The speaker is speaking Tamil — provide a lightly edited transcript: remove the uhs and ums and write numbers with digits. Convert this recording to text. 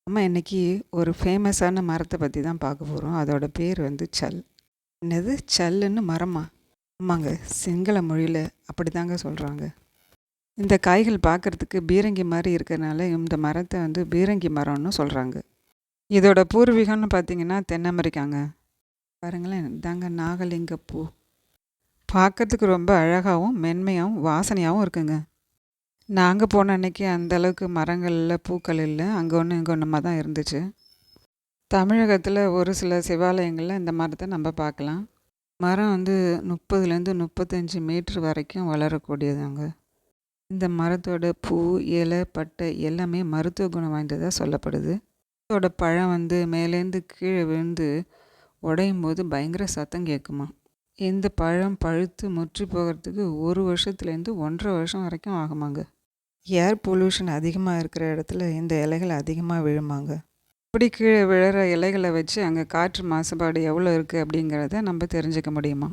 நம்ம இன்னைக்கு ஒரு ஃபேமஸான மரத்த பத்தி தான் பார்க்க போறோம். அதோட பேர் வந்து சல். என்னது சல்லுன்னு மரமா? ஆமாங்க. சிங்கள மொழியில அப்படிதாங்க சொல்றாங்க. இந்த காய்கள் பார்க்கறதுக்கு பீரங்கி மாரி இருக்கறனால இந்த மரத்த வந்து பீரங்கி மரம்னு சொல்றாங்க. இதோட பூர்வீகம்னு பார்த்தீங்கன்னா தென் அமெரிக்காங்க. பாருங்களேன், இதாங்க நாகலிங்க பூ. பார்க்கறதுக்கு ரொம்ப அழகாவும், மென்மையாவும், வாசனையாவும் இருக்குங்க. நாங்க போன அன்னைக்கு அந்த அளவுக்கு மரங்கள்ல பூக்கள் இல்ல. அங்க ஒண்ணு, இங்க ஒண்ணுமா தான் இருந்துச்சு. தமிழகத்துல ஒரு சில சிவாலயங்கள்ல இந்த மரத்த நம்ம பார்க்கலாம். மரம் வந்து 30லேருந்து 35 மீட்டர் வரைக்கும் வளரக்கூடியதுங்க. இந்த மரத்தோட பூ, இலை, பட்டை எல்லாமே மருத்துவ குணம் வாய்ந்ததா சொல்லப்படுது. இதோட பழம் வந்து மேலேருந்து கீழே விழுந்து உடையும்போது பயங்கர சத்தம் கேட்குமாம். இந்த பழம் பழுத்து முற்றி போகிறதுக்கு 1 வருஷத்துலேருந்து 1½ வருஷம் வரைக்கும் ஆகுமாங்க. ஏர் பொல்யூஷன் அதிகமாக இருக்கிற இடத்துல இந்த இலைகள் அதிகமாக விழுமாங்க. இப்படி கீழே விழுற இலைகளை வச்சு அங்கே காற்று மாசுபாடு எவ்வளோ இருக்குது அப்படிங்கிறத நம்ம தெரிஞ்சுக்க முடியுமா.